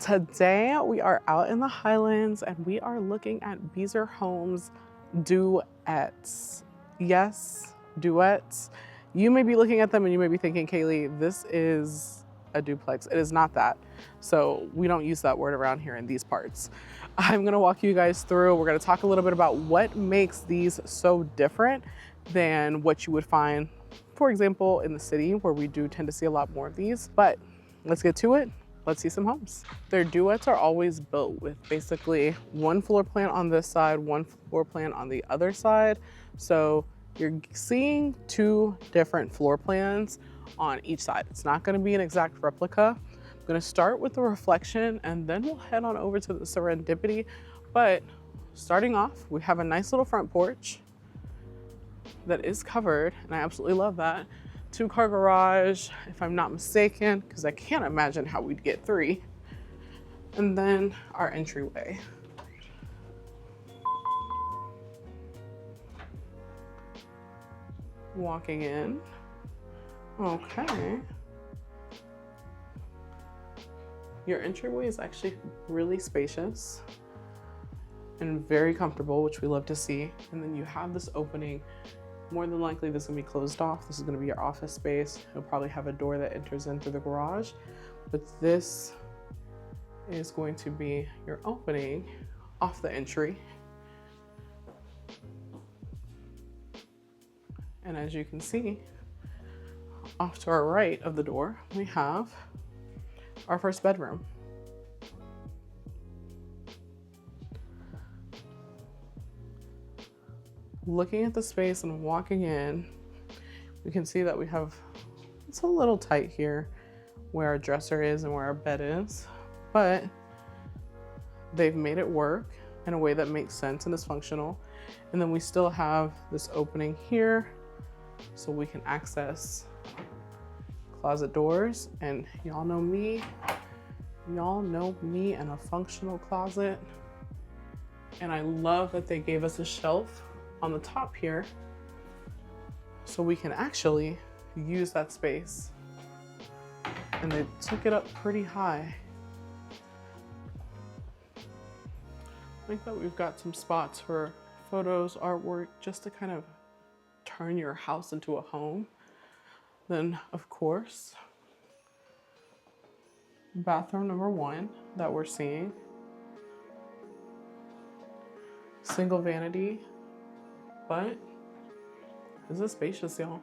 Today we are out in the Highlands and we are looking at Beazer Homes duets. Yes, duets. You may be looking at them and you may be thinking, Kaylee, this is a duplex. It is not that. So we don't use that word around here in these parts. I'm gonna walk you guys through. We're gonna talk a little bit about what makes these so different than what you would find, for example, in the city where we do tend to see a lot more of these. But let's get to it. Let's see some homes. Their duets are always built with basically one floor plan on this side, one floor plan on the other side. So you're seeing two different floor plans on each side. It's not gonna be an exact replica. I'm gonna start with the reflection and then we'll head on over to the Serendipity. But starting off, we have a nice little front porch that is covered, and I absolutely love that. 2-car garage, if I'm not mistaken, because I can't imagine how we'd get 3. And then our entryway. Walking in. Okay. Your entryway is actually really spacious and very comfortable, which we love to see. And then you have this opening. More than likely this is gonna be closed off. This is gonna be your office space. You'll probably have a door that enters in through the garage, but this is going to be your opening off the entry. And as you can see, off to our right of the door, we have our first bedroom. Looking at the space and walking in, we can see that we have, it's a little tight here where our dresser is and where our bed is, but they've made it work in a way that makes sense and is functional. And then we still have this opening here so we can access closet doors. And y'all know me and a functional closet. And I love that they gave us a shelf on the top here so we can actually use that space. And they took it up pretty high. I think that we've got some spots for photos, artwork, just to kind of turn your house into a home. Then of course, bathroom number 1 that we're seeing. Single vanity, but this is spacious, y'all.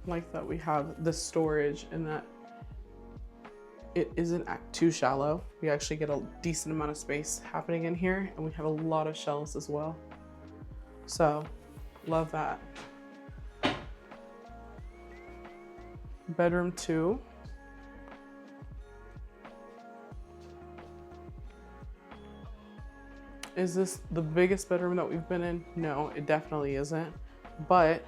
Like that we have the storage and that it isn't too shallow. We actually get a decent amount of space happening in here, and we have a lot of shelves as well. So, love that. Bedroom 2. Is this the biggest bedroom that we've been in? No, it definitely isn't. But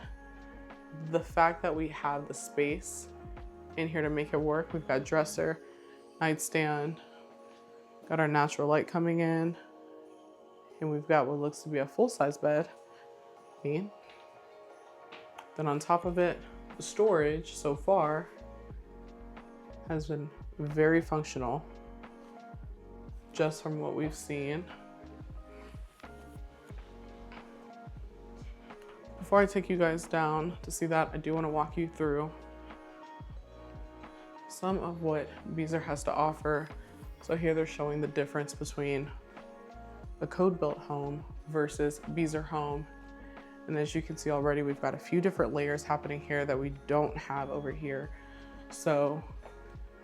the fact that we have the space in here to make it work, we've got dresser, nightstand, got our natural light coming in, and we've got what looks to be a full-size bed. Then on top of it, the storage so far has been very functional, just from what we've seen. Before I take you guys down to see that, I do want to walk you through some of what Beazer has to offer. So here they're showing the difference between a code-built home versus Beazer home. And as you can see already, we've got a few different layers happening here that we don't have over here. So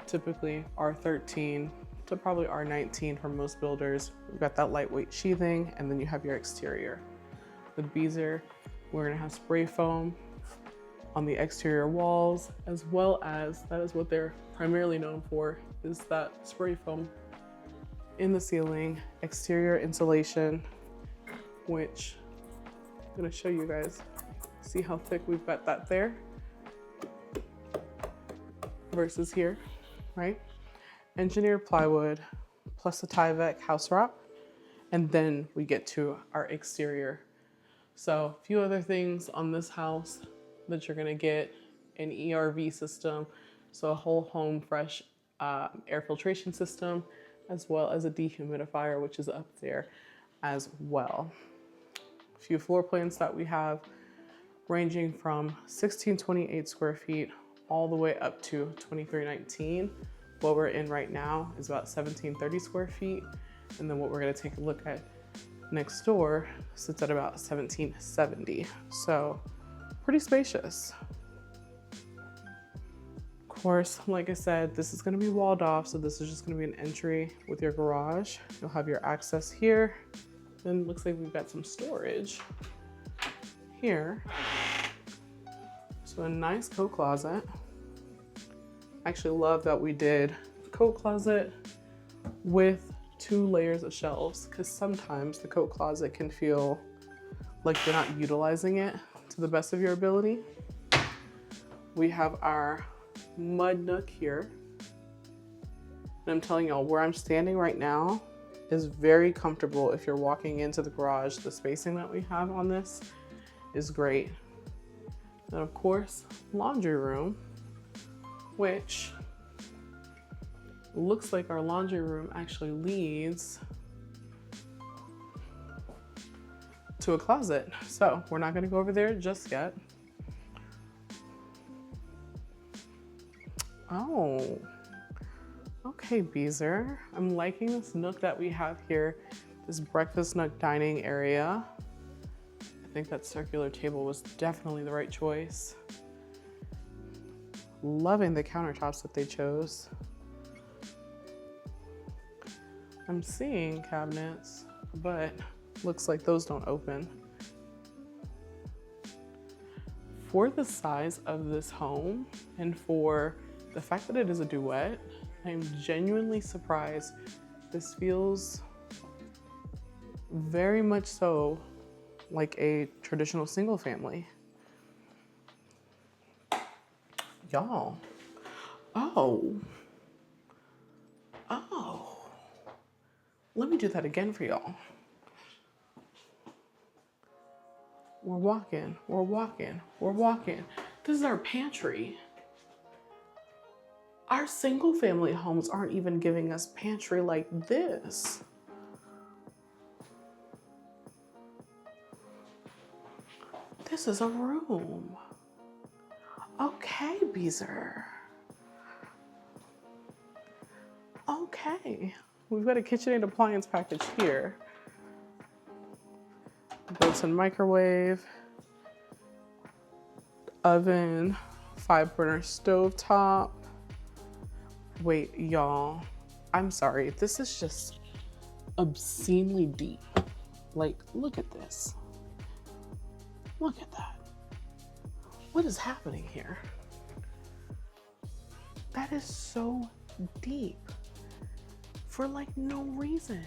typically R13 to probably R19 for most builders, we've got that lightweight sheathing, and then you have your exterior. With Beazer, we're gonna have spray foam on the exterior walls, as well as, that is what they're primarily known for, is that spray foam in the ceiling, exterior insulation, which I'm gonna show you guys. See how thick we've got that there versus here, right? Engineered plywood plus a Tyvek house wrap, and then we get to our exterior. So a few other things on this house that you're gonna get: an ERV system, so a whole home fresh air filtration system, as well as a dehumidifier, which is up there as well. A few floor plans that we have, ranging from 1628 square feet all the way up to 2319. What we're in right now is about 1730 square feet. And then what we're gonna take a look at next door sits at about 1770. So pretty spacious. Of course, like I said, this is gonna be walled off. So this is just gonna be an entry with your garage. You'll have your access here. Then it looks like we've got some storage here. So a nice coat closet. I actually love that we did the coat closet with 2 layers of shelves, because sometimes the coat closet can feel like you're not utilizing it to the best of your ability. We have our mud nook here. And I'm telling y'all, where I'm standing right now is very comfortable. If you're walking into the garage, the spacing that we have on this is great. And of course, laundry room, which looks like our laundry room actually leads to a closet. So we're not gonna go over there just yet. Oh, okay, Beazer. I'm liking this nook that we have here, this breakfast nook dining area. I think that circular table was definitely the right choice. Loving the countertops that they chose. I'm seeing cabinets, but looks like those don't open. For the size of this home and for the fact that it is a duet, I'm genuinely surprised. This feels very much so like a traditional single family. Y'all. Oh. Let me do that again for y'all. We're walking, we're walking, we're walking. This is our pantry. Our single family homes aren't even giving us pantry like this. This is a room. Okay, Beazer. Okay. We've got a KitchenAid appliance package here. Built-in microwave, oven, 5-burner stovetop. Wait, y'all, I'm sorry. This is just obscenely deep. Like, look at this. Look at that. What is happening here? That is so deep for like no reason.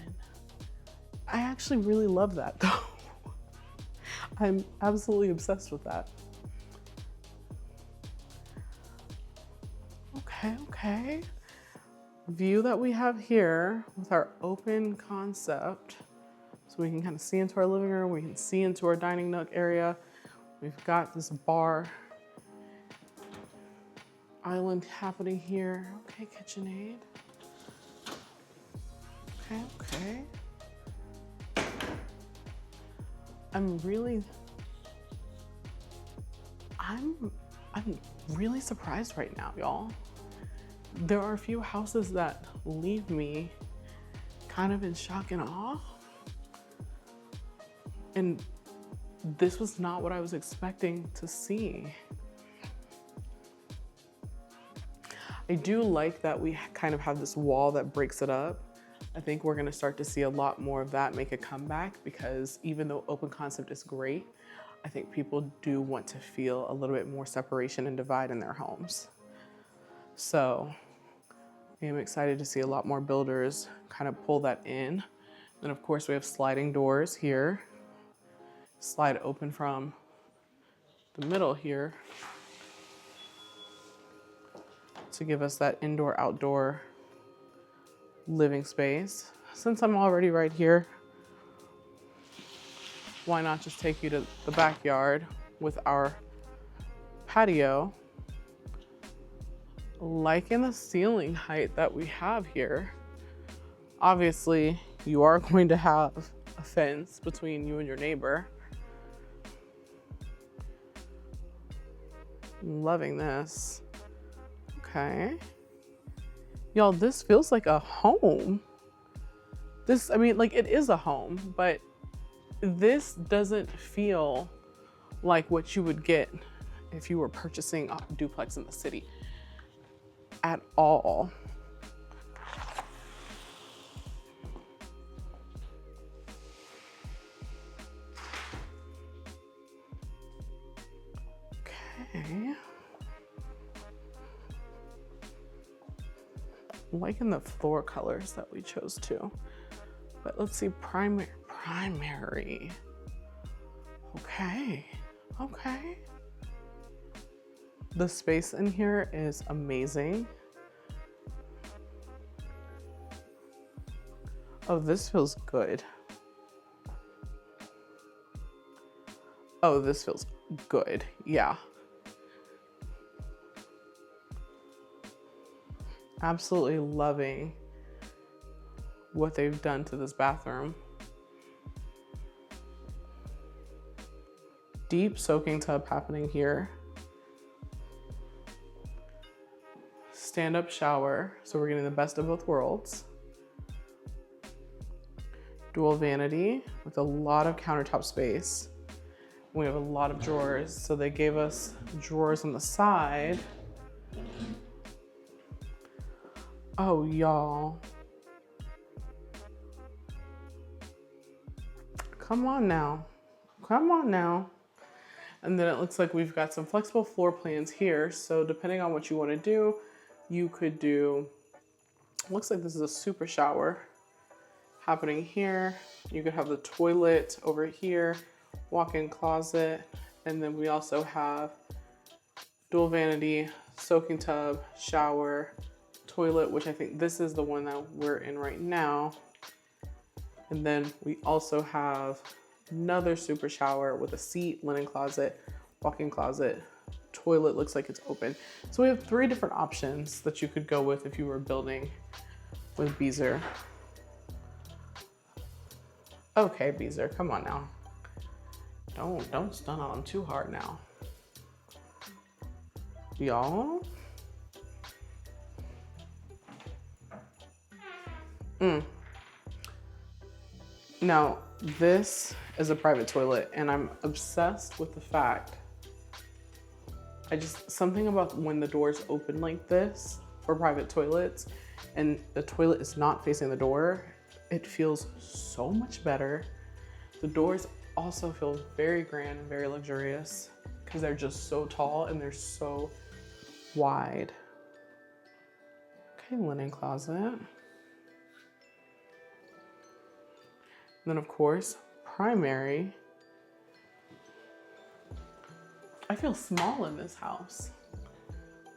I actually really love that though. I'm absolutely obsessed with that. Okay. View that we have here with our open concept. So we can kind of see into our living room, we can see into our dining nook area. We've got this bar island happening here. Okay, KitchenAid. Okay. I'm really surprised right now, y'all. There are a few houses that leave me kind of in shock and awe. And this was not what I was expecting to see. I do like that we kind of have this wall that breaks it up. I think we're gonna start to see a lot more of that make a comeback, because even though open concept is great, I think people do want to feel a little bit more separation and divide in their homes. So I am excited to see a lot more builders kind of pull that in. Then of course we have sliding doors here. Slide open from the middle here to give us that indoor-outdoor living space. Since I'm already right here, why not just take you to the backyard with our patio? Liking the ceiling height that we have here. Obviously, you are going to have a fence between you and your neighbor. Loving this. Okay. Y'all, this feels like a home. This, I mean, like it is a home, but this doesn't feel like what you would get if you were purchasing a duplex in the city at all. Okay. I'm liking the floor colors that we chose too. But let's see, primary. Okay, okay. The space in here is amazing. Oh, this feels good. Oh, this feels good, yeah. Absolutely loving what they've done to this bathroom. Deep soaking tub happening here. Stand-up shower, so we're getting the best of both worlds. Dual vanity with a lot of countertop space. We have a lot of drawers, so they gave us drawers on the side. Oh, y'all. Come on now. Come on now. And then it looks like we've got some flexible floor plans here. So depending on what you want to do, you could do, looks like this is a super shower happening here. You could have the toilet over here, walk-in closet, and then we also have dual vanity, soaking tub, shower, toilet, which I think this is the one that we're in right now. And then we also have another super shower with a seat, linen closet, walk-in closet, toilet looks like it's open. So we have 3 different options that you could go with if you were building with Beazer. Okay, Beazer, come on now. Don't stun on them too hard now. Y'all. Now, this is a private toilet, and I'm obsessed with the fact, something about when the doors open like this for private toilets, and the toilet is not facing the door, it feels so much better. The doors also feel very grand and very luxurious because they're just so tall and they're so wide. Okay, linen closet. And then of course, primary. I feel small in this house.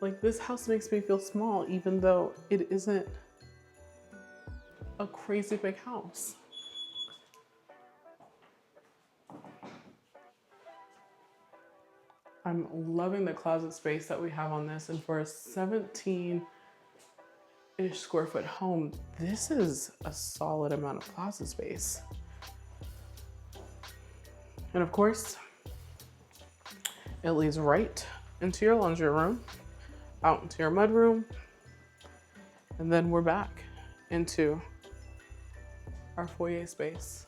Like this house makes me feel small even though it isn't a crazy big house. I'm loving the closet space that we have on this, and for a 17-ish square foot home, this is a solid amount of closet space. And of course, it leads right into your laundry room, out into your mudroom, and then we're back into our foyer space.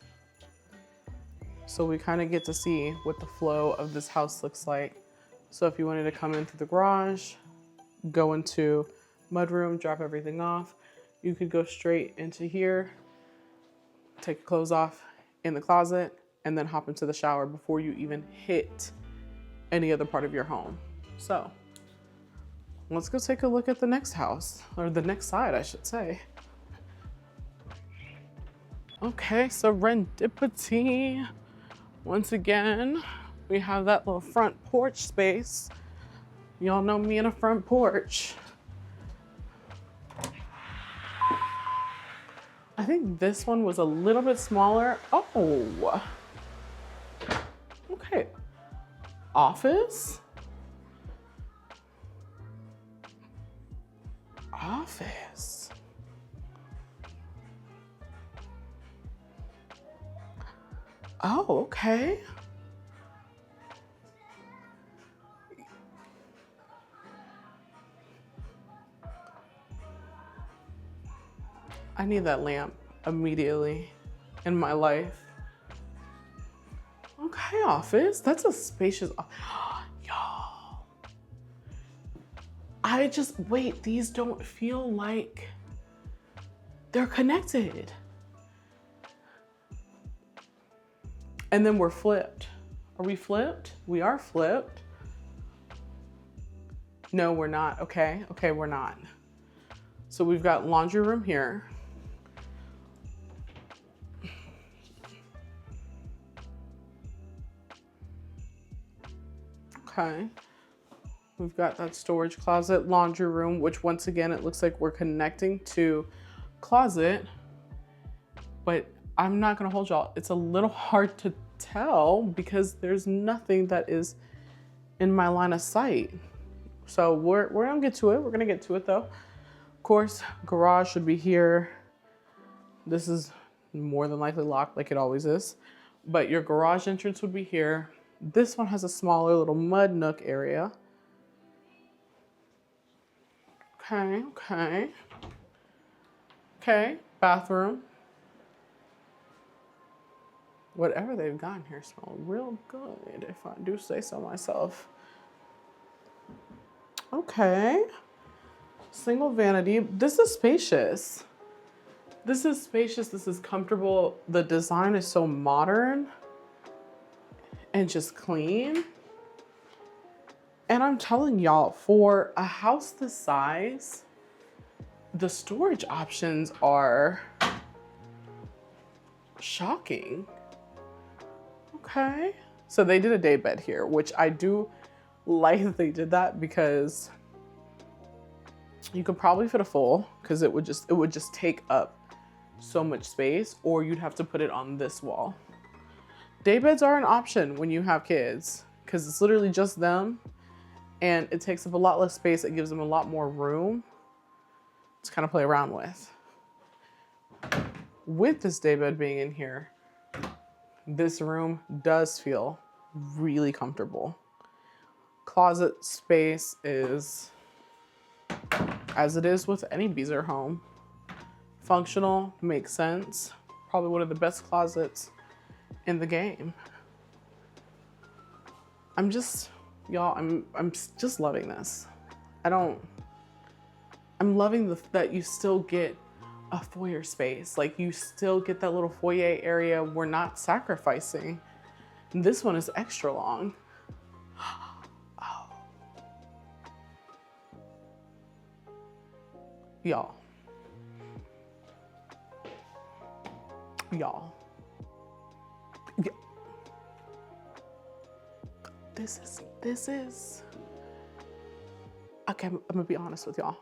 So we kind of get to see what the flow of this house looks like. So if you wanted to come in through the garage, go into mudroom, drop everything off, you could go straight into here, take your clothes off in the closet, and then hop into the shower before you even hit any other part of your home. So let's go take a look at the next house, or the next side, I should say. Okay, Serendipity. Once again, we have that little front porch space. Y'all know me and a front porch. I think this one was a little bit smaller. Oh, Okay. Office. Office. Oh, okay. I need that lamp immediately in my life. Okay, office. That's a spacious. Y'all. Wait, these don't feel like they're connected. And then we're flipped. Are we flipped? We are flipped. No, we're not. Okay, we're not. So we've got laundry room here. Okay. We've got that storage closet, laundry room, which once again, it looks like we're connecting to closet, but I'm not gonna hold y'all. It's a little hard to tell because there's nothing that is in my line of sight. So we're gonna get to it. We're gonna get to it though. Of course, garage should be here. This is more than likely locked like it always is, but your garage entrance would be here. This one has a smaller little mud nook area. Okay, bathroom. Whatever they've got here smells real good, if I do say so myself. Okay, single vanity. This is spacious. This is spacious, this is comfortable. The design is so modern and just clean. And I'm telling y'all, for a house this size, the storage options are shocking. Okay. So they did a day bed here, which I do like that they did that because you could probably fit a full because it would just take up so much space, or you'd have to put it on this wall. Day beds are an option when you have kids because it's literally just them and it takes up a lot less space. It gives them a lot more room to kind of play around with. With this day bed being in here, this room does feel really comfortable. Closet space is, as it is with any Beazer home, functional, makes sense. Probably one of the best closets in the game. I'm just loving this. I'm loving that you still get a foyer space. Like you still get that little foyer area. We're not sacrificing. This one is extra long. Oh. Y'all. Yeah. This is, okay, I'm gonna be honest with y'all.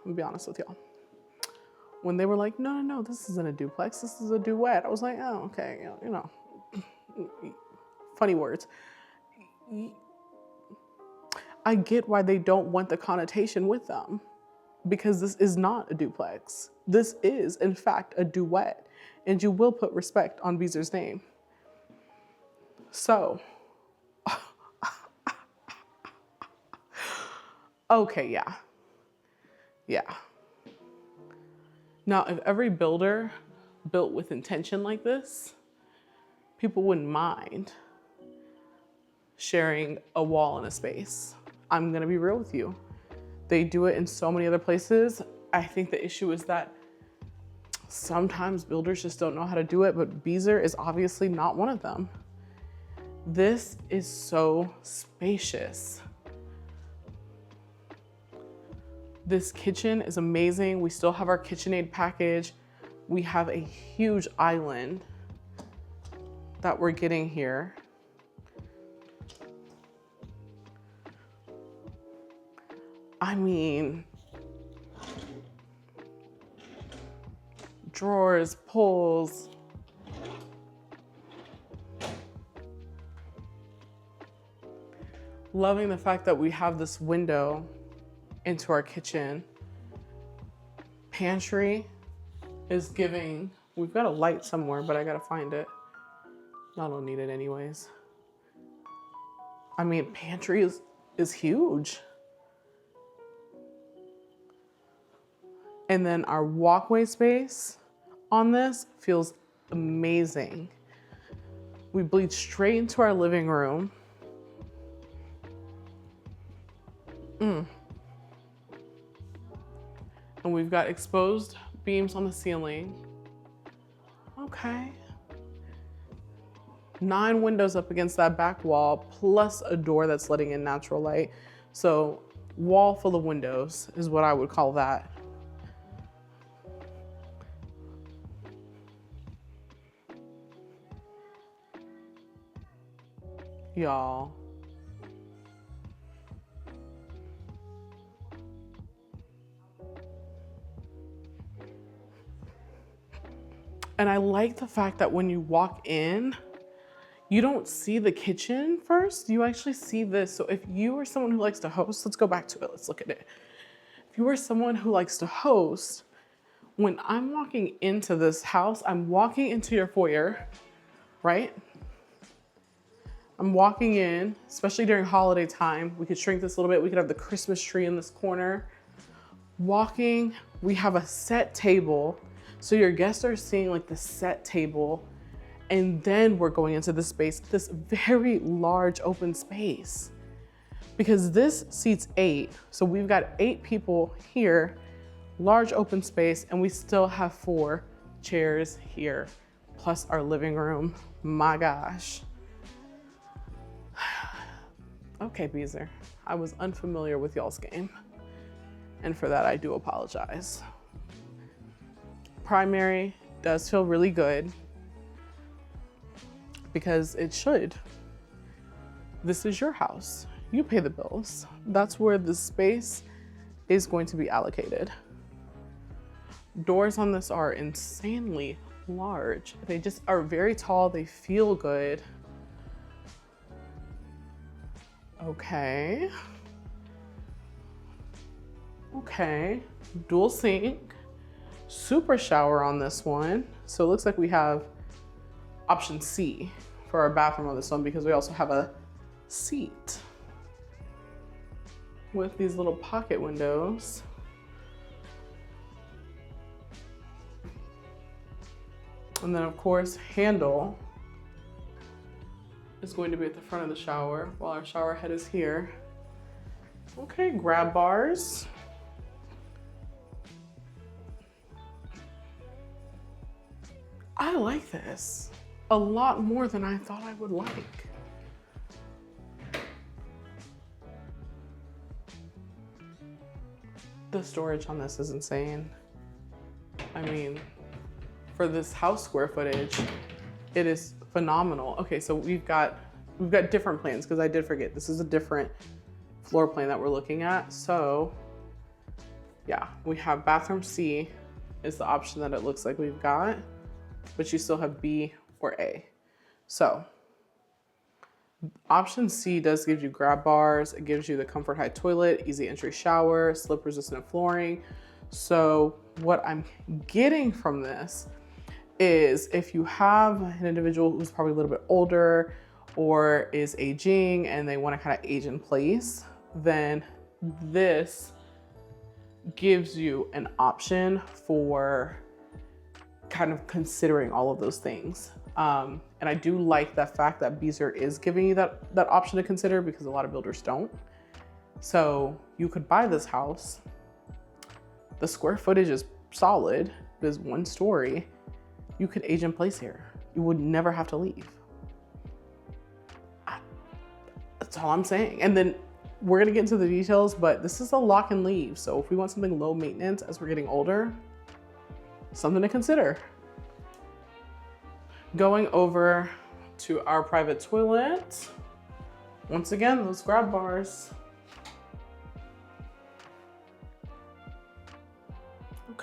When they were like, no, this isn't a duplex, this is a duet. I was like, oh, okay, you know, funny words. I get why they don't want the connotation with them because this is not a duplex. This is, in fact, a duet, and you will put respect on Beazer's name. So, okay, yeah. Now, if every builder built with intention like this, people wouldn't mind sharing a wall and a space. I'm gonna be real with you. They do it in so many other places. I think the issue is that sometimes builders just don't know how to do it, but Beazer is obviously not one of them. This is so spacious. This kitchen is amazing. We still have our KitchenAid package. We have a huge island that we're getting here. I mean, drawers, pulls. Loving the fact that we have this window into our kitchen. Pantry is giving, we've got a light somewhere, but I gotta find it. I don't need it anyways. I mean, pantry is huge. And then our walkway space on this feels amazing. We bleed straight into our living room. And we've got exposed beams on the ceiling. Okay. 9 windows up against that back wall, plus a door that's letting in natural light. So wall full of windows is what I would call that. Y'all. And I like the fact that when you walk in, you don't see the kitchen first, you actually see this. So if you are someone who likes to host, let's go back to it, let's look at it. If you are someone who likes to host, when I'm walking into this house, I'm walking into your foyer, right? I'm walking in, especially during holiday time. We could shrink this a little bit. We could have the Christmas tree in this corner. Walking, we have a set table. So your guests are seeing like the set table. And then we're going into this space, this very large open space. Because this seats 8. So we've got 8 people here, large open space, and we still have 4 chairs here, plus our living room. My gosh. Okay, Beazer, I was unfamiliar with y'all's game. And for that, I do apologize. Primary does feel really good because it should. This is your house. You pay the bills. That's where the space is going to be allocated. Doors on this are insanely large. They just are very tall. They feel good. Okay. Okay. Dual sink. Super shower on this one. So it looks like we have option C for our bathroom on this one because we also have a seat with these little pocket windows. And then of course, handle is going to be at the front of the shower while our shower head is here. Okay, grab bars. I like this a lot more than I thought I would like. The storage on this is insane. I mean, for this house square footage, it is phenomenal. Okay, so we've got different plans because I did forget this is a different floor plan that we're looking at. So yeah, we have bathroom C is the option that it looks like we've got, but you still have B or A. So option C does give you grab bars. It gives you the comfort high toilet, easy entry shower, slip resistant flooring. So what I'm getting from this is if you have an individual who's probably a little bit older or is aging and they want to kind of age in place, then this gives you an option for kind of considering all of those things. And I do like the fact that Beazer is giving you that option to consider because a lot of builders don't. So you could buy this house. The square footage is solid. It is 1 story. You could age in place here. You would never have to leave. That's all I'm saying. And then we're gonna get into the details, but this is a lock and leave. So if we want something low maintenance as we're getting older, something to consider. Going over to our private toilet. Once again, those grab bars.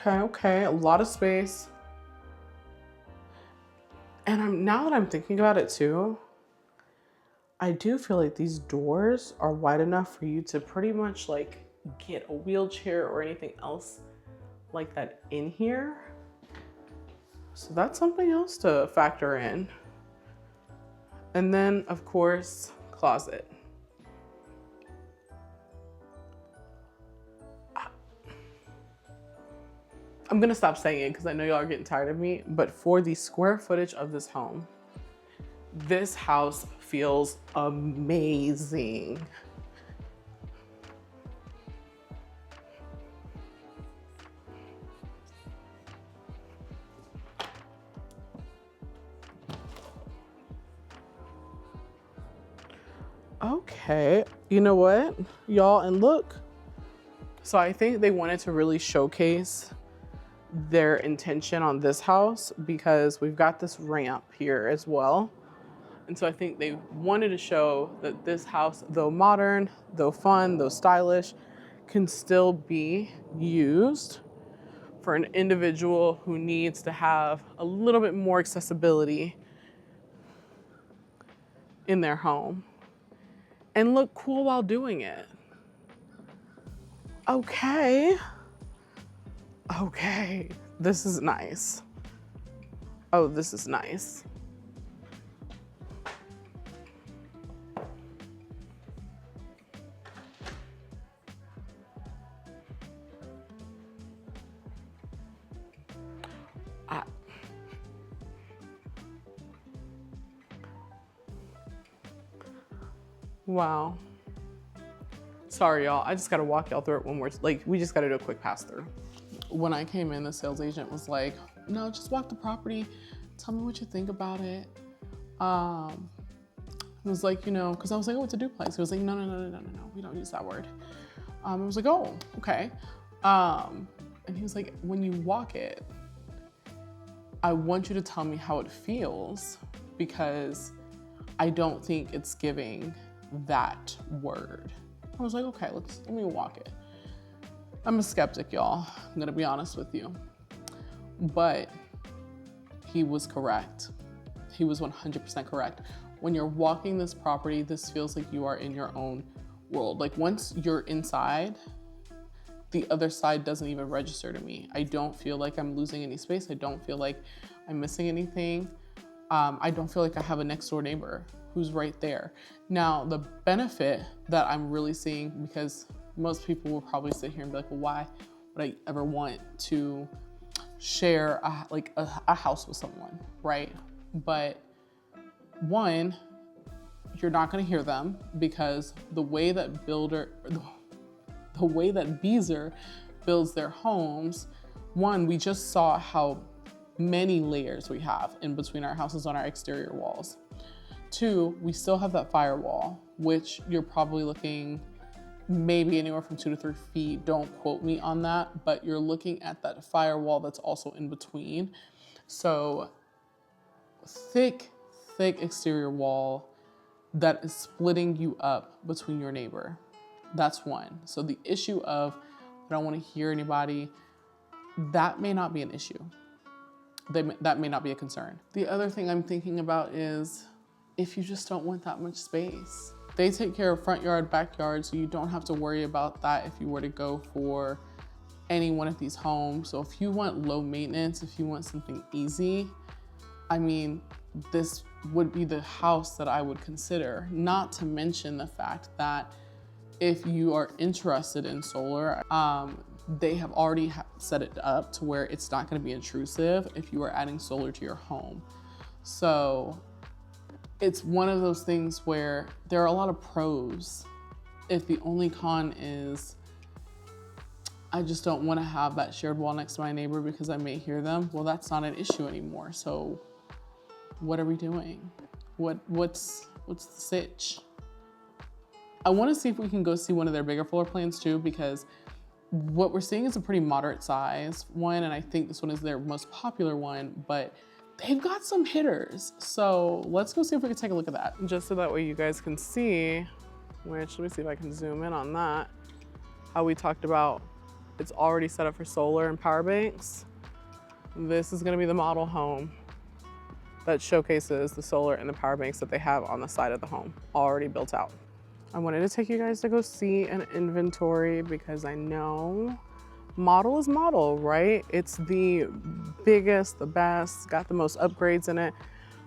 Okay, a lot of space. And now that I'm thinking about it too, I do feel like these doors are wide enough for you to pretty much like get a wheelchair or anything else like that in here. So that's something else to factor in. And then of course, closet. I'm gonna stop saying it because I know y'all are getting tired of me, but for the square footage of this home, this house feels amazing. Okay, you know what, y'all, and look. So I think they wanted to really showcase their intention on this house because we've got this ramp here as well. And so I think they wanted to show that this house, though modern, though fun, though stylish, can still be used for an individual who needs to have a little bit more accessibility in their home and look cool while doing it. Okay. Okay, this is nice. Oh, this is nice. Wow. Sorry, y'all. I just gotta walk y'all through it one more. Like, we just gotta do a quick pass through. When I came in, the sales agent was like, "No, just walk the property. Tell me what you think about it." It was like, you know, because I was like, "Oh, it's a duplex." He was like, "No, no, no, no, no, no, no. We don't use that word." I was like, "Oh, okay." And he was like, "When you walk it, I want you to tell me how it feels because I don't think it's giving that word." I was like, "Okay, let me walk it." I'm a skeptic, y'all. I'm gonna be honest with you. But he was correct. He was 100% correct. When you're walking this property, this feels like you are in your own world. Like once you're inside, the other side doesn't even register to me. I don't feel like I'm losing any space. I don't feel like I'm missing anything. I don't feel like I have a next door neighbor who's right there. Now, the benefit that I'm really seeing, because most people will probably sit here and be like, well, why would I ever want to share a house with someone, right? But one, you're not gonna hear them because the way that Beazer builds their homes, one, we just saw how many layers we have in between our houses on our exterior walls. Two, we still have that firewall, which you're probably looking maybe anywhere from 2 to 3 feet. Don't quote me on that, but you're looking at that firewall that's also in between. So thick exterior wall that is splitting you up between your neighbor. That's one. So the issue of, I don't want to hear anybody, that may not be an issue. That may not be a concern. The other thing I'm thinking about is if you just don't want that much space. They take care of front yard, backyard, so you don't have to worry about that if you were to go for any one of these homes. So if you want low maintenance, if you want something easy, I mean, this would be the house that I would consider. Not to mention the fact that if you are interested in solar, they have already set it up to where it's not gonna be intrusive if you are adding solar to your home. So it's one of those things where there are a lot of pros. If the only con is, I just don't wanna have that shared wall next to my neighbor because I may hear them, well, that's not an issue anymore. So what are we doing? What's the sitch? I wanna see if we can go see one of their bigger floor plans too, because what we're seeing is a pretty moderate size one, and I think this one is their most popular one, but they've got some hitters. So let's go see if we can take a look at that. Just so that way you guys can see, which let me see if I can zoom in on that, how we talked about it's already set up for solar and power banks. This is gonna be the model home. that showcases the solar and the power banks that they have on the side of the home already built out. I wanted to take you guys to go see an inventory because I know model is model, right? It's the biggest, the best, got the most upgrades in it.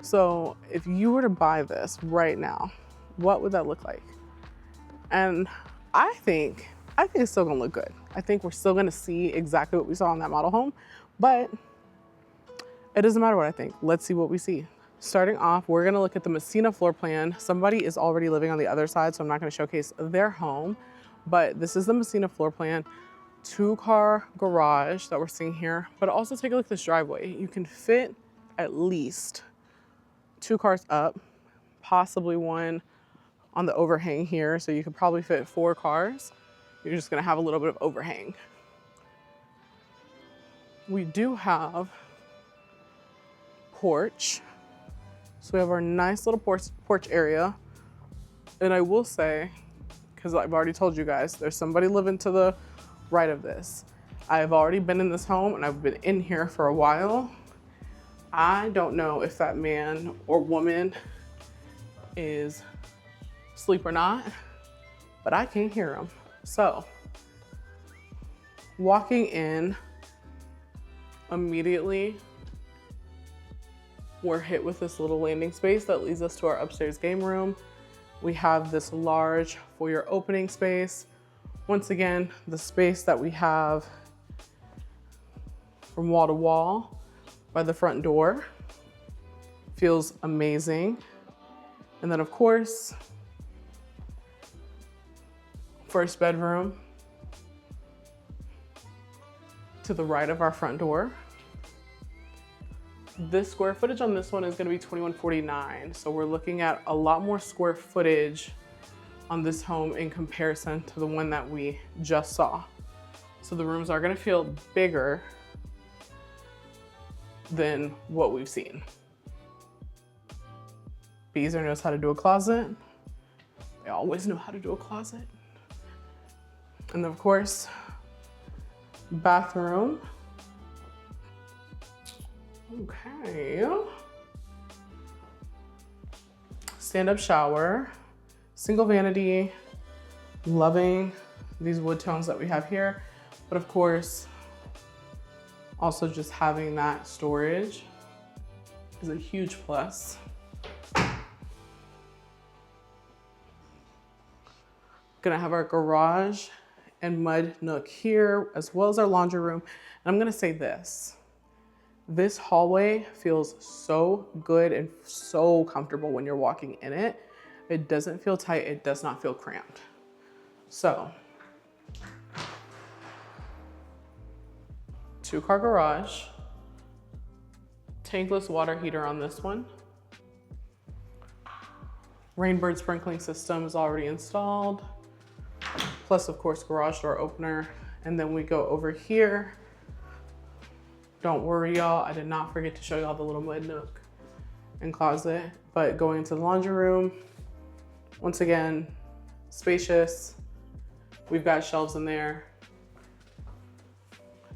So if you were to buy this right now, what would that look like? And I think it's still gonna look good. I think we're still gonna see exactly what we saw in that model home, but it doesn't matter what I think. Let's see what we see. Starting off, we're gonna look at the Messina floor plan. Somebody is already living on the other side, so I'm not gonna showcase their home, but this is the Messina floor plan. 2-car garage that we're seeing here, but also take a look at this driveway. You can fit at least 2 cars up, possibly one on the overhang here, so you could probably fit 4 cars. You're just gonna have a little bit of overhang. We do have porch. So we have our nice little porch area. And I will say, because I've already told you guys, there's somebody living to the right of this. I've already been in this home and I've been in here for a while. I don't know if that man or woman is asleep or not, but I can't hear them. So walking in, immediately we're hit with this little landing space that leads us to our upstairs game room. We have this large foyer opening space. Once again, the space that we have from wall to wall by the front door feels amazing. And then of course, first bedroom to the right of our front door. This square footage on this one is gonna be 2149. So we're looking at a lot more square footage on this home in comparison to the one that we just saw. So the rooms are gonna feel bigger than what we've seen. Beazer knows how to do a closet. They always know how to do a closet. And then of course, bathroom. Okay. Stand-up shower, single vanity, loving these wood tones that we have here. But of course, also just having that storage is a huge plus. Gonna have our garage and mud nook here, as well as our laundry room. And I'm gonna say this hallway feels so good and so comfortable when you're walking in it. It doesn't feel tight, it does not feel cramped. So, 2-car garage, tankless water heater on this one. Rainbird sprinkling system is already installed. Plus of course, garage door opener. And then we go over here. Don't worry y'all, I did not forget to show y'all the little mud nook and closet, but going into the laundry room, once again, spacious. We've got shelves in there.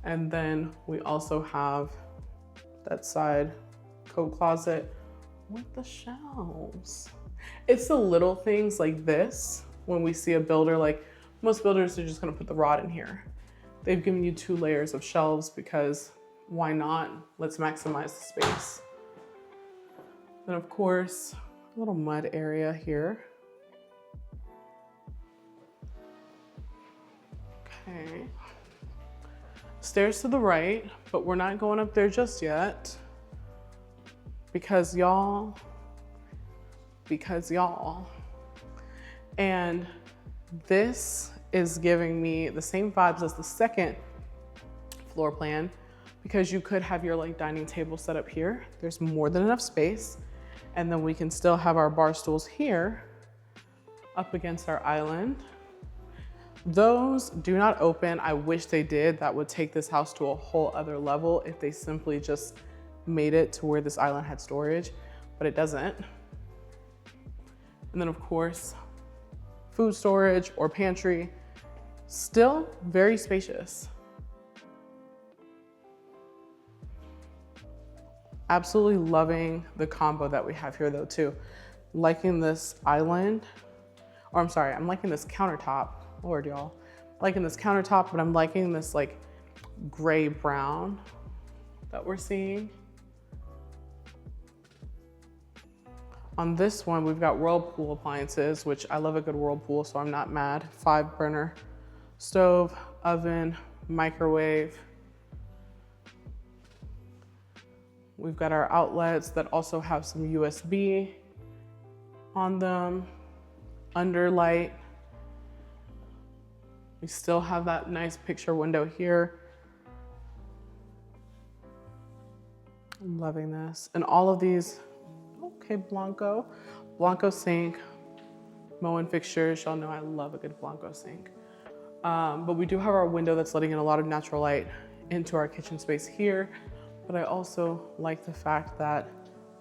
And then we also have that side coat closet with the shelves. It's the little things like this when we see a builder, like most builders are just gonna put the rod in here. They've given you 2 layers of shelves because why not? Let's maximize the space. Then of course, a little mud area here. Okay. Stairs to the right, but we're not going up there just yet because y'all. And this is giving me the same vibes as the second floor plan, because you could have your like dining table set up here. There's more than enough space. And then we can still have our bar stools here up against our island. Those do not open. I wish they did. That would take this house to a whole other level if they simply just made it to where this island had storage, but it doesn't. And then of course, food storage or pantry, still very spacious. Absolutely loving the combo that we have here though too. Liking this island, or I'm sorry, I'm liking this countertop. Lord, y'all. Liking this countertop, but I'm liking this like gray brown that we're seeing. On this one, we've got Whirlpool appliances, which I love a good Whirlpool, so I'm not mad. 5-burner stove, oven, microwave. We've got our outlets that also have some USB on them, underlight. We still have that nice picture window here. I'm loving this. And all of these, okay, Blanco sink, Moen fixtures. Y'all know I love a good Blanco sink. But we do have our window that's letting in a lot of natural light into our kitchen space here. But I also like the fact that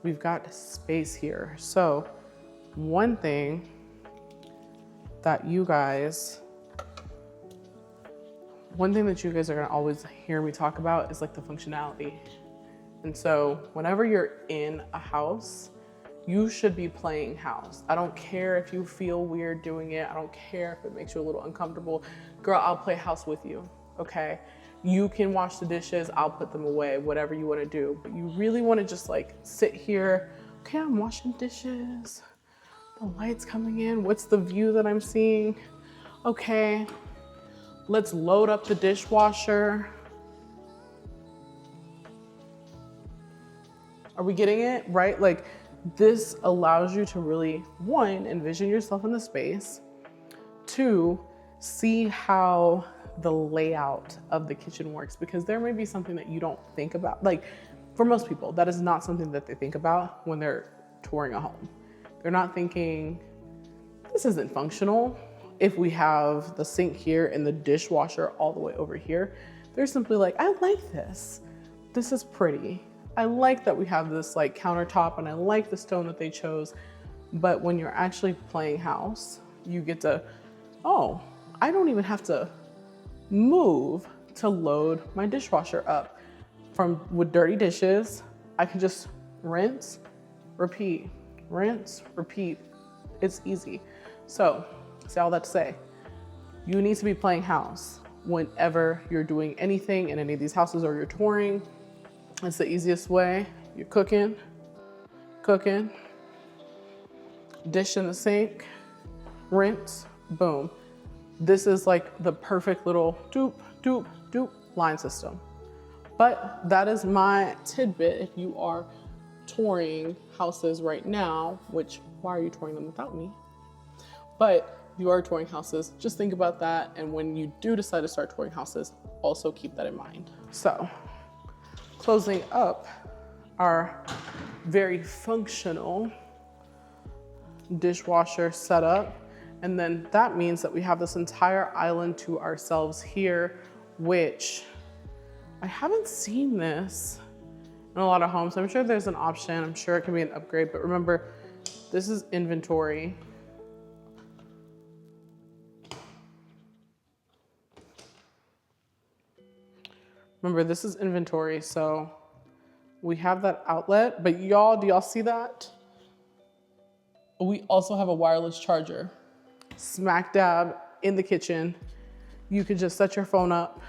we've got space here. So one thing that you guys are gonna always hear me talk about is like the functionality. And so whenever you're in a house, you should be playing house. I don't care if you feel weird doing it. I don't care if it makes you a little uncomfortable. Girl, I'll play house with you, okay? You can wash the dishes, I'll put them away, whatever you wanna do. But you really wanna just like sit here, okay, I'm washing dishes. The light's coming in, what's the view that I'm seeing? Okay, let's load up the dishwasher. Are we getting it, right? Like, this allows you to really, one, envision yourself in the space, two, see how the layout of the kitchen works, because there may be something that you don't think about. Like, for most people, that is not something that they think about when they're touring a home. They're not thinking, this isn't functional. If we have the sink here and the dishwasher all the way over here, they're simply like, I like this. This is pretty. I like that we have this like countertop, and I like the stone that they chose. But when you're actually playing house, you get to, oh, I don't even have to move to load my dishwasher up. With dirty dishes, I can just rinse, repeat, rinse, repeat. It's easy. So, say all that to say, you need to be playing house whenever you're doing anything in any of these houses or you're touring. It's the easiest way. You're cooking, dish in the sink, rinse, boom. This is like the perfect little doop, doop, doop line system. But that is my tidbit. If you are touring houses right now, which, why are you touring them without me? But you are touring houses, just think about that. And when you do decide to start touring houses, also keep that in mind. So, closing up our very functional dishwasher setup. And then that means that we have this entire island to ourselves here, which I haven't seen this in a lot of homes. I'm sure there's an option. I'm sure it can be an upgrade, but remember, this is inventory. Remember, this is inventory, so we have that outlet, but y'all, do y'all see that? We also have a wireless charger. Smack dab in the kitchen. You can just set your phone up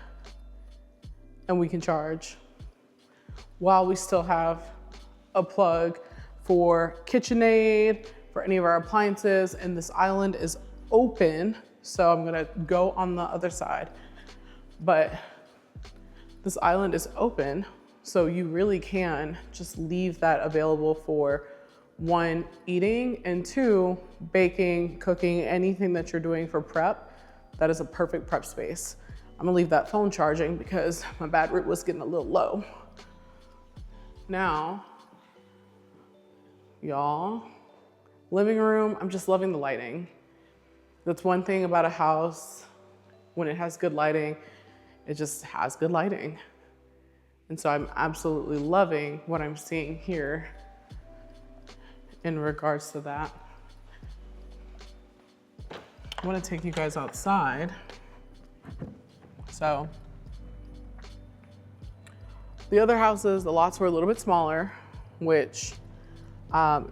and we can charge, while we still have a plug for KitchenAid, for any of our appliances, and this island is open, so I'm gonna go on the other side. But this island is open, so you really can just leave that available for one, eating, and two, baking, cooking, anything that you're doing for prep. That is a perfect prep space. I'm gonna leave that phone charging because my battery was getting a little low. Now, y'all, living room, I'm just loving the lighting. That's one thing about a house, when it has good lighting, it just has good lighting. And so I'm absolutely loving what I'm seeing here in regards to that. I want to take you guys outside. So the other houses, the lots were a little bit smaller. which, and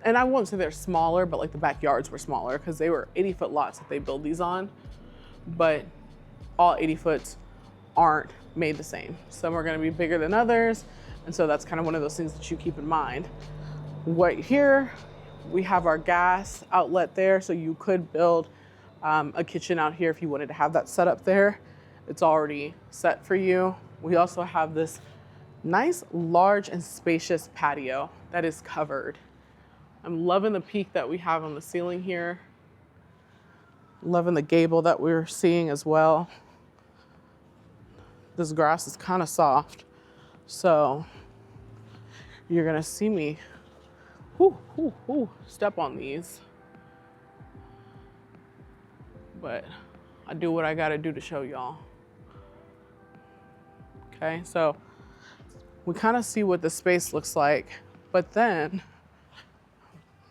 I won't say they're smaller, but like the backyards were smaller because they were 80-foot lots that they build these on, but all 80-foots aren't made the same. Some are gonna be bigger than others, and so that's kind of one of those things that you keep in mind. Right here, we have our gas outlet there, so you could build a kitchen out here if you wanted to have that set up there. It's already set for you. We also have this nice, large, and spacious patio that is covered. I'm loving the peak that we have on the ceiling here. Loving the gable that we're seeing as well. This grass is kind of soft, so you're gonna see me step on these. But I do what I gotta do to show y'all. Okay, so we kind of see what the space looks like, but then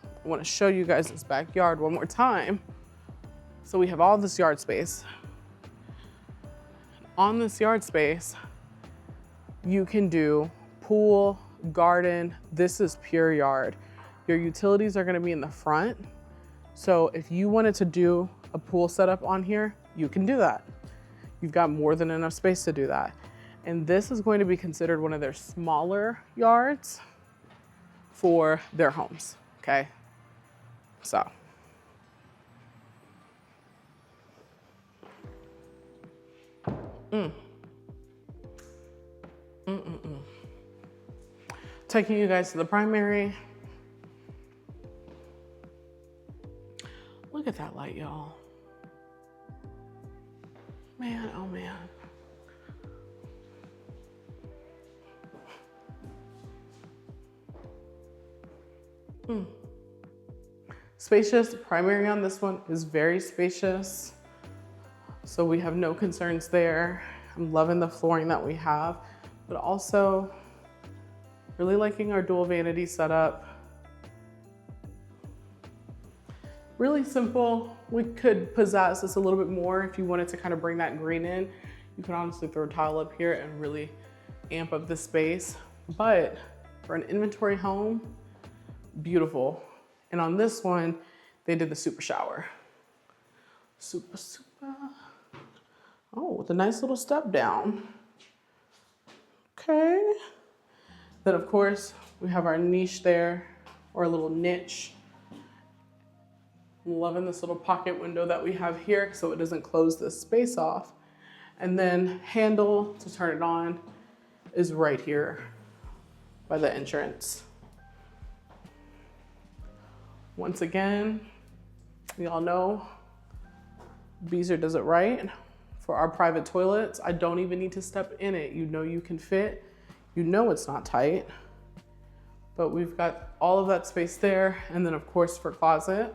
I want to show you guys this backyard one more time. So we have all this yard space. On this yard space, you can do pool, garden. This is pure yard. Your utilities are going to be in the front. So if you wanted to do a pool setup on here, you can do that. You've got more than enough space to do that. And this is going to be considered one of their smaller yards for their homes, okay? So. Taking you guys to the primary. Look at that light, y'all. Man, oh man. Spacious. Primary on this one is very spacious, so we have no concerns there. I'm loving the flooring that we have, but also really liking our dual vanity setup. Really simple. We could pizzazz this a little bit more if you wanted to kind of bring that green in. You could honestly throw a tile up here and really amp up the space, but for an inventory home, beautiful. And on this one, they did the super shower. Super. Oh, with a nice little step down. Okay. Then of course, we have our niche there, or a little niche. I'm loving this little pocket window that we have here so it doesn't close this space off. And then handle to turn it on is right here by the entrance. Once again, we all know Beazer does it right. For our private toilets, I don't even need to step in it. You know you can fit. You know it's not tight. But we've got all of that space there. And then of course for closet.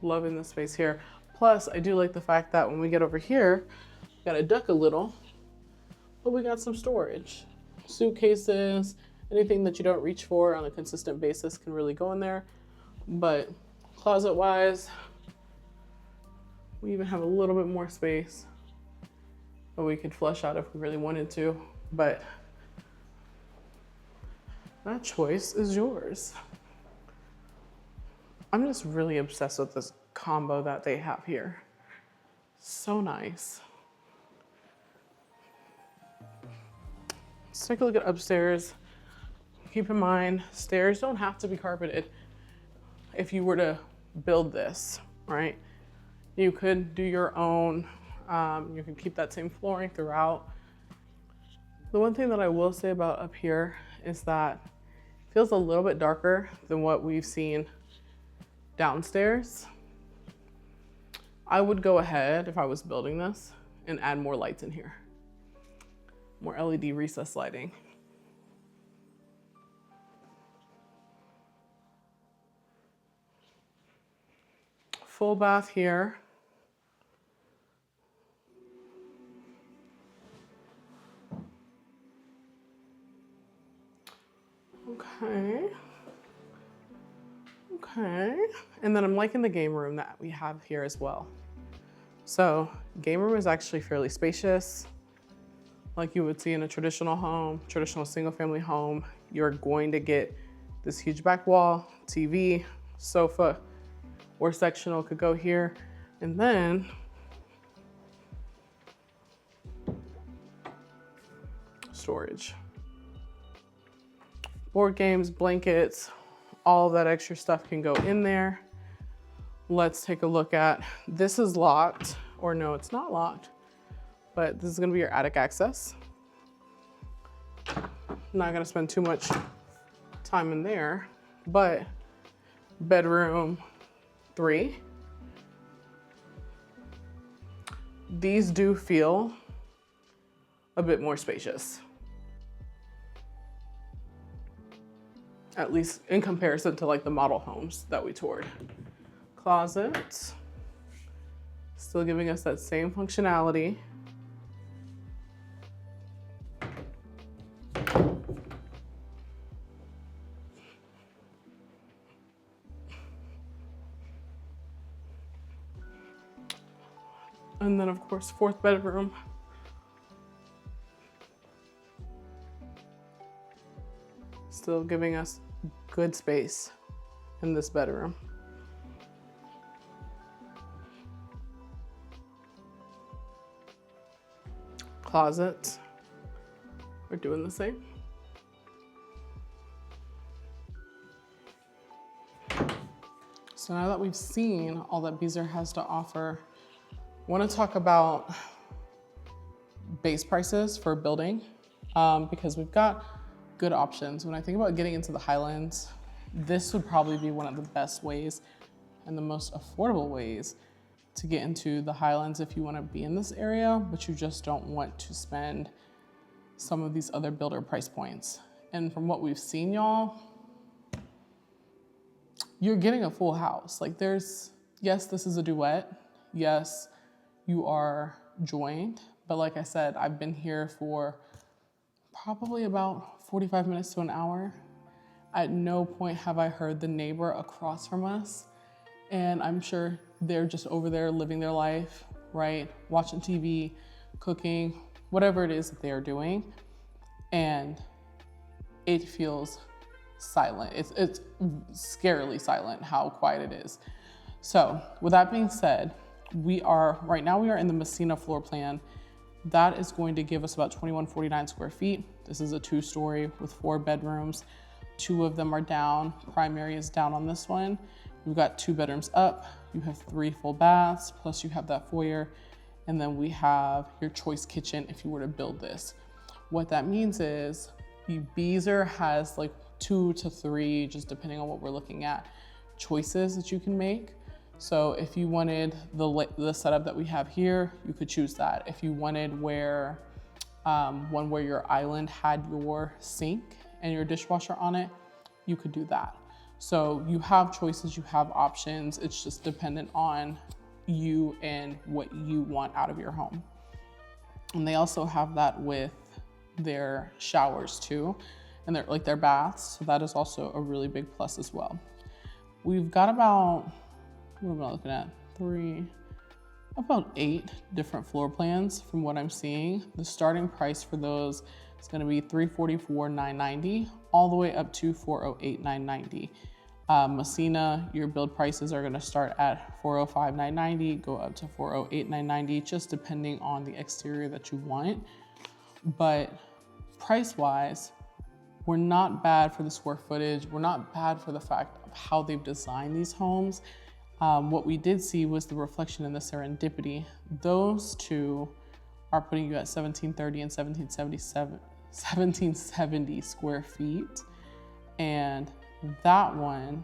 Loving the space here. Plus, I do like the fact that when we get over here, we gotta duck a little, but we got some storage. Suitcases, anything that you don't reach for on a consistent basis can really go in there. But closet-wise, we even have a little bit more space that we could flush out if we really wanted to, but that choice is yours. I'm just really obsessed with this combo that they have here. So nice. Let's take a look at upstairs. Keep in mind, stairs don't have to be carpeted if you were to build this, right? You could do your own, you can keep that same flooring throughout. The one thing that I will say about up here is that it feels a little bit darker than what we've seen downstairs. I would go ahead, if I was building this, and add more lights in here. More LED recessed lighting. Full bath here. Okay. Okay, and then I'm liking the game room that we have here as well. So game room is actually fairly spacious, like you would see in a traditional home, traditional single family home. You're going to get this huge back wall, TV, sofa, or sectional could go here. And then storage. Board games, blankets, all of that extra stuff can go in there. Let's take a look at, this is locked, or no, it's not locked, but this is gonna be your attic access. Not gonna spend too much time in there, but bedroom 3. These do feel a bit more spacious, at least in comparison to like the model homes that we toured. Closet, still giving us that same functionality. And then of course, 4th bedroom. Still giving us good space in this bedroom. Closet, we're doing the same. So now that we've seen all that Beazer has to offer, I want to talk about base prices for building because we've got good options. When I think about getting into the Highlands, this would probably be one of the best ways and the most affordable ways to get into the Highlands if you want to be in this area, but you just don't want to spend some of these other builder price points. And from what we've seen, y'all, you're getting a full house. Like yes, this is a duet. Yes, you are joined. But like I said, I've been here for probably about 45 minutes to an hour. At no point have I heard the neighbor across from us. And I'm sure they're just over there living their life, right? Watching TV, cooking, whatever it is that they are doing. And it feels silent. It's scarily silent how quiet it is. So with that being said, right now we are in the Messina floor plan. That is going to give us about 2149 square feet. This is a 2-story with 4 bedrooms. 2 of them are down. Primary is down on this one. We've got 2 bedrooms up. You have 3 full baths, plus you have that foyer. And then we have your choice kitchen if you were to build this. What that means is Beazer has like 2 to 3, just depending on what we're looking at, choices that you can make. So if you wanted the setup that we have here, you could choose that. If you wanted one where your island had your sink and your dishwasher on it, you could do that. So you have choices, you have options. It's just dependent on you and what you want out of your home. And they also have that with their showers too, and their baths. So that is also a really big plus as well. We've got about, what am I looking at? About 8 different floor plans from what I'm seeing. The starting price for those is going to be $344,990 all the way up to $408,990. Messina, your build prices are going to start at $405,990, go up to $408,990, just depending on the exterior that you want. But price-wise, we're not bad for the square footage. We're not bad for the fact of how they've designed these homes. What we did see was the reflection in the Serendipity. Those 2 are putting you at 1730 and 1770 square feet. And that one,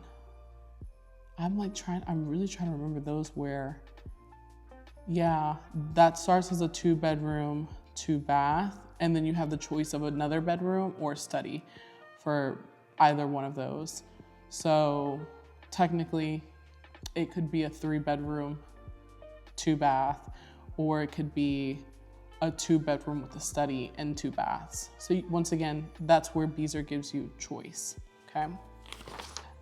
I'm really trying to remember those where, yeah, that starts as a 2-bedroom, 2-bath, and then you have the choice of another bedroom or study for either one of those. So technically, it could be a 3-bedroom, 2-bath, or it could be a 2-bedroom with a study and 2 baths. So once again, that's where Beazer gives you choice, okay?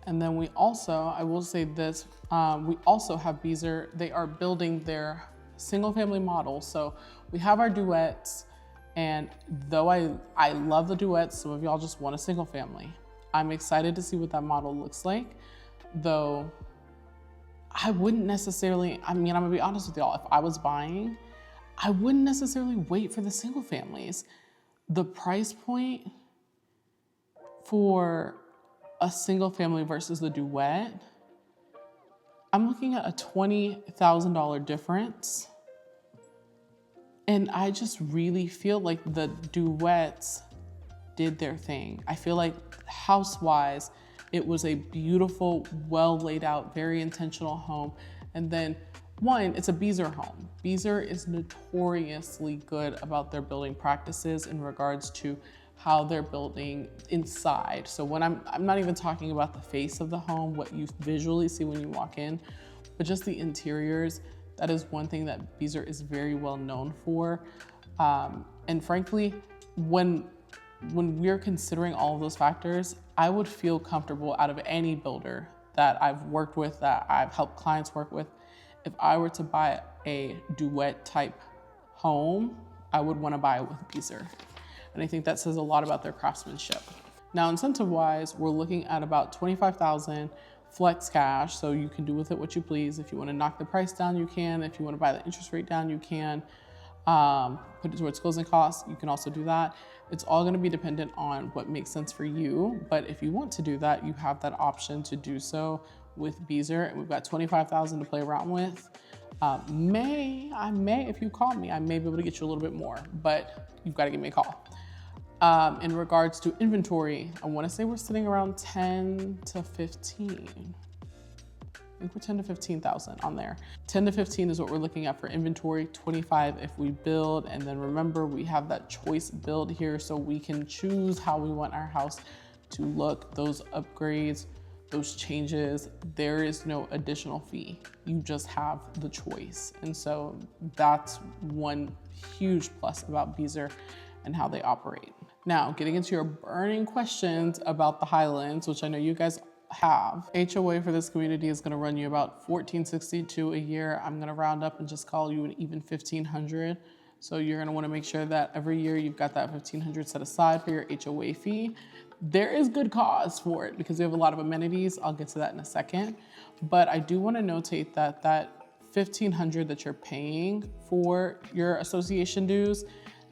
And then we also, I will say this, we also have Beazer. They are building their single family model. So we have our duets, and though I love the duets, some of y'all just want a single family. I'm excited to see what that model looks like, though I wouldn't necessarily, I'm gonna be honest with y'all, if I was buying, I wouldn't necessarily wait for the single families. The price point for a single family versus the duet, I'm looking at a $20,000 difference. And I just really feel like the duets did their thing. I feel like house-wise, it was a beautiful, well laid out, very intentional home. And then one, it's a Beazer home. Beazer is notoriously good about their building practices in regards to how they're building inside. So when I'm not even talking about the face of the home, what you visually see when you walk in, but just the interiors. That is one thing that Beazer is very well known for. And frankly, when we're considering all of those factors, I would feel comfortable out of any builder that I've worked with, that I've helped clients work with. If I were to buy a duet type home, I would want to buy it with Beazer. And I think that says a lot about their craftsmanship. Now, incentive-wise, we're looking at about $25,000 flex cash, so you can do with it what you please. If you want to knock the price down, you can. If you want to buy the interest rate down, you can. Put it towards closing costs, you can also do that. It's all going to be dependent on what makes sense for you, but if you want to do that, you have that option to do so with Beazer, and we've got $25,000 to play around with. I may, if you call me, I may be able to get you a little bit more, but you've got to give me a call. In regards to inventory, I want to say we're sitting around 10 to 15. I think we're 10 to 15,000 on there. 10 to 15 is what we're looking at for inventory, 25 if we build. And then remember, we have that choice build here, so we can choose how we want our house to look. Those upgrades, those changes, there is no additional fee. You just have the choice. And so that's one huge plus about Beazer and how they operate. Now, getting into your burning questions about the Highlands, which I know you guys have. HOA for this community is gonna run you about $1,462 a year. I'm gonna round up and just call you an even $1,500. So you're gonna wanna make sure that every year you've got that $1,500 set aside for your HOA fee. There is good cause for it because we have a lot of amenities. I'll get to that in a second. But I do wanna notate that that $1,500 that you're paying for your association dues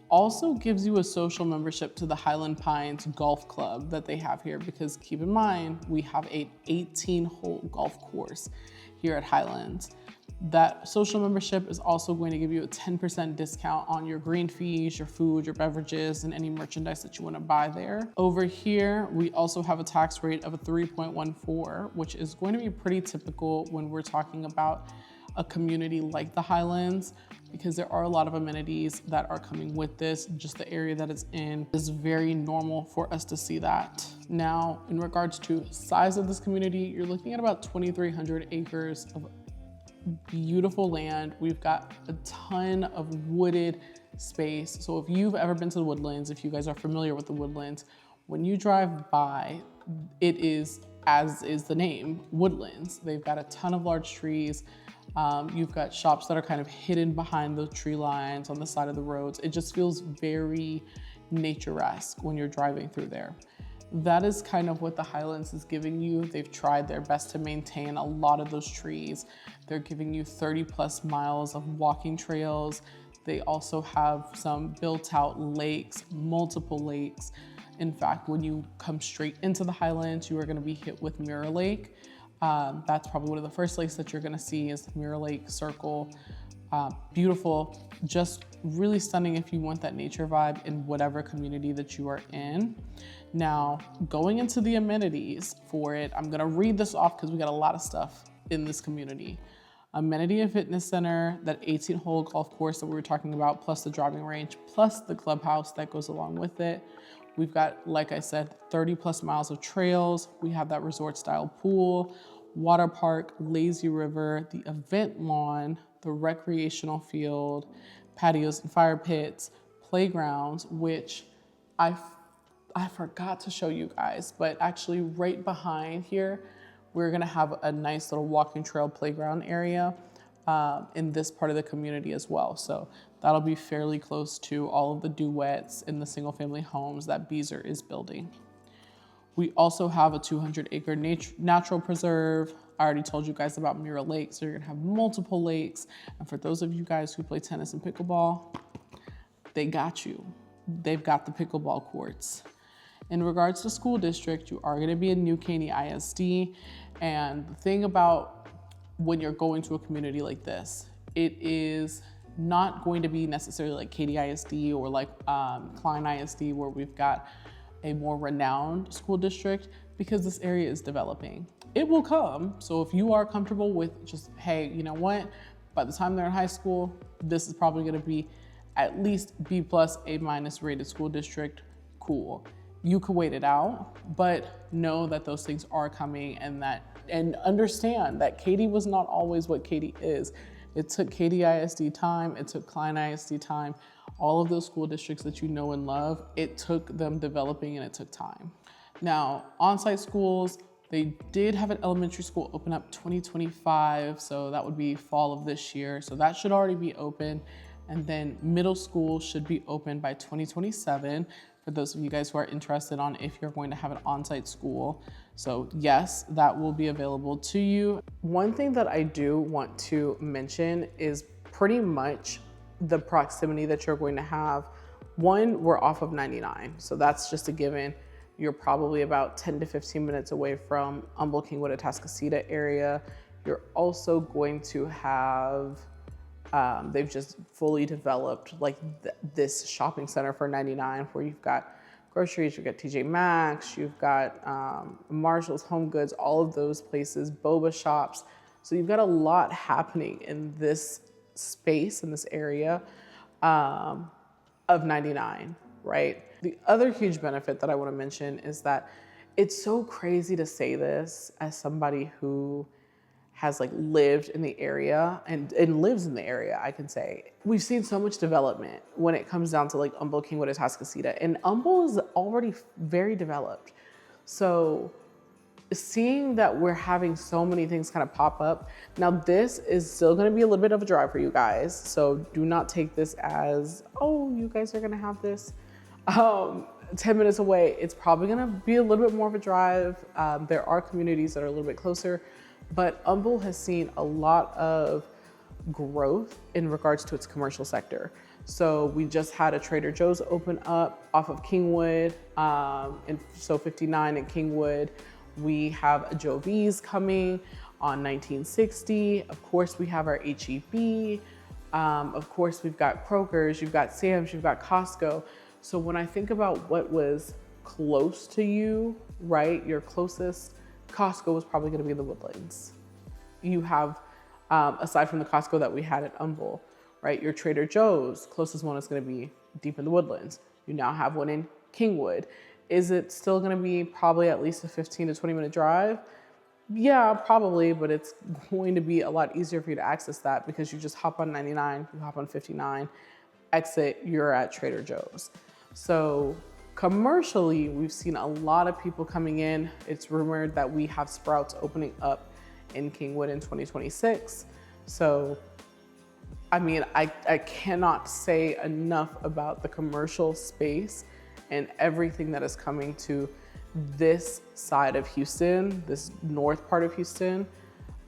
also gives you a social membership to the Highland Pines Golf Club that they have here, because keep in mind, we have an 18-hole golf course here at Highlands. That social membership is also going to give you a 10% discount on your green fees, your food, your beverages, and any merchandise that you want to buy there. Over here, we also have a tax rate of a 3.14, which is going to be pretty typical when we're talking about a community like the Highlands, because there are a lot of amenities that are coming with this. Just the area that it's in is very normal for us to see that. Now, in regards to size of this community, you're looking at about 2,300 acres of beautiful land. We've got a ton of wooded space. So if you've ever been to the Woodlands, if you guys are familiar with the Woodlands, when you drive by, it is, as is the name, woodlands. They've got a ton of large trees. You've got shops that are kind of hidden behind the tree lines on the side of the roads. It just feels very nature-esque when you're driving through there. That is kind of what the Highlands is giving you. They've tried their best to maintain a lot of those trees. They're giving you 30+ miles of walking trails. They also have some built out lakes, multiple lakes. In fact, when you come straight into the Highlands, you are gonna be hit with Mirror Lake. That's probably one of the first lakes that you're gonna see is Mirror Lake Circle. Beautiful, just really stunning if you want that nature vibe in whatever community that you are in. Now, going into the amenities for it, I'm gonna read this off because we got a lot of stuff in this community. Amenity and fitness center, that 18-hole golf course that we were talking about, plus the driving range, plus the clubhouse that goes along with it. We've got, like I said, 30+ miles of trails. We have that resort style pool, water park, lazy river, the event lawn, the recreational field, patios and fire pits, playgrounds, which I forgot to show you guys, but actually right behind here, We're gonna have a nice little walking trail playground area in this part of the community as well. So that'll be fairly close to all of the duets in the single family homes that Beazer is building. We also have a 200-acre natural preserve. I already told you guys about Mirror Lake, so you're gonna have multiple lakes. And for those of you guys who play tennis and pickleball, they got you. They've got the pickleball courts. In regards to school district, you are gonna be in New Caney ISD. And the thing about when you're going to a community like this, it is not going to be necessarily like Katy ISD or like Klein ISD, where we've got a more renowned school district, because this area is developing. It will come. So if you are comfortable with just, hey, you know what? By the time they're in high school, this is probably gonna be at least B+, A- rated school district, cool. You could wait it out, but know that those things are coming, and understand that Katy was not always what Katy is. It took Katy ISD time, it took Klein ISD time, all of those school districts that you know and love, it took them developing and it took time. Now, on-site schools, they did have an elementary school open up 2025, so that would be fall of this year. So that should already be open. And then middle school should be open by 2027 for those of you guys who are interested on if you're going to have an on-site school. So yes, that will be available to you. One thing that I do want to mention is pretty much the proximity that you're going to have. One, we're off of 99, so that's just a given. You're probably about 10 to 15 minutes away from Humboldt, Kingwood, Atascocita area. You're also going to have, they've just fully developed like this shopping center for 99, where you've got groceries, you've got TJ Maxx, you've got Marshall's, Home Goods, all of those places, boba shops. So you've got a lot happening in this space, in this area of 99, right? The other huge benefit that I want to mention is that it's so crazy to say this as somebody who has like lived in the area and lives in the area. I can say we've seen so much development when it comes down to like Humboldt, Kingwood, Atascocita, and Humboldt is already very developed. So seeing that we're having so many things kind of pop up. Now this is still gonna be a little bit of a drive for you guys. So do not take this as, oh, you guys are gonna have this 10 minutes away. It's probably gonna be a little bit more of a drive. There are communities that are a little bit closer, but Humboldt has seen a lot of growth in regards to its commercial sector. So we just had a Trader Joe's open up off of Kingwood, and so 59 in Kingwood. We have a Joe V's coming on 1960. Of course, we have our HEB. Of course, we've got Kroger's, you've got Sam's, you've got Costco. So when I think about what was close to you, right, your closest Costco was probably gonna be the Woodlands. You have, aside from the Costco that we had at Humboldt, right, your Trader Joe's, closest one is gonna be deep in the Woodlands. You now have one in Kingwood. Is it still gonna be probably at least a 15 to 20 minute drive? Yeah, probably, but it's going to be a lot easier for you to access that because you just hop on 99, you hop on 59, exit, you're at Trader Joe's. So commercially, we've seen a lot of people coming in. It's rumored that we have Sprouts opening up in Kingwood in 2026. So, I mean, I cannot say enough about the commercial space and everything that is coming to this side of Houston, this north part of Houston.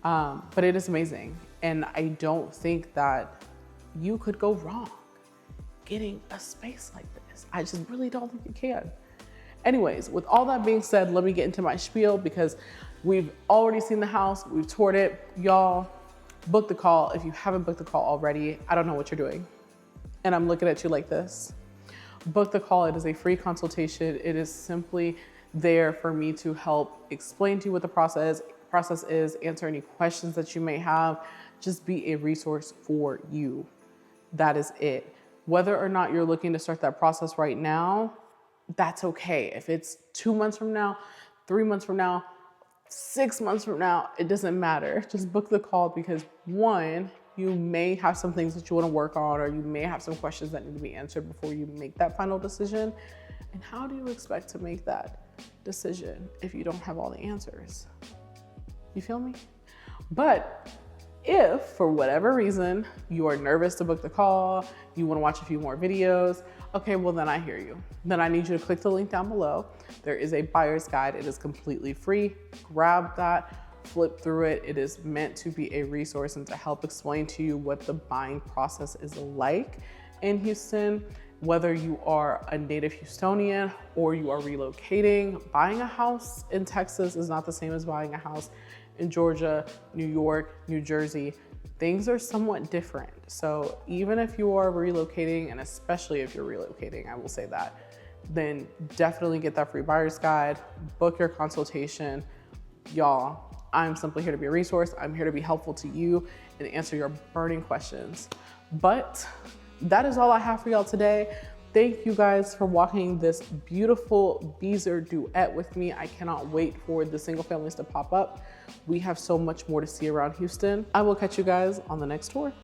But it is amazing. And I don't think that you could go wrong getting a space like this. I just really don't think you can. Anyways, with all that being said, let me get into my spiel because we've already seen the house, we've toured it. Y'all, book the call. If you haven't booked the call already, I don't know what you're doing. And I'm looking at you like this. Book the call. It is a free consultation. It is simply there for me to help explain to you what the process is, answer any questions that you may have, just be a resource for you. That is it. Whether or not you're looking to start that process right now, that's okay. If it's 2 months from now, 3 months from now, 6 months from now, it doesn't matter. Just book the call because one, you may have some things that you want to work on, or you may have some questions that need to be answered before you make that final decision. And how do you expect to make that decision if you don't have all the answers? You feel me? But if for whatever reason you are nervous to book the call, you want to watch a few more videos, okay, well then I hear you. Then I need you to click the link down below. There is a buyer's guide. It is completely free. Grab that, flip through it. It is meant to be a resource and to help explain to you what the buying process is like in Houston. Whether you are a native Houstonian or you are relocating, buying a house in Texas is not the same as buying a house in Georgia, New York, New Jersey. Things are somewhat different. So even if you are relocating, and especially if you're relocating, I will say that, then definitely get that free buyer's guide, book your consultation. Y'all, I'm simply here to be a resource. I'm here to be helpful to you and answer your burning questions. But that is all I have for y'all today. Thank you guys for walking this beautiful Beazer Duet with me. I cannot wait for the single families to pop up. We have so much more to see around Houston. I will catch you guys on the next tour.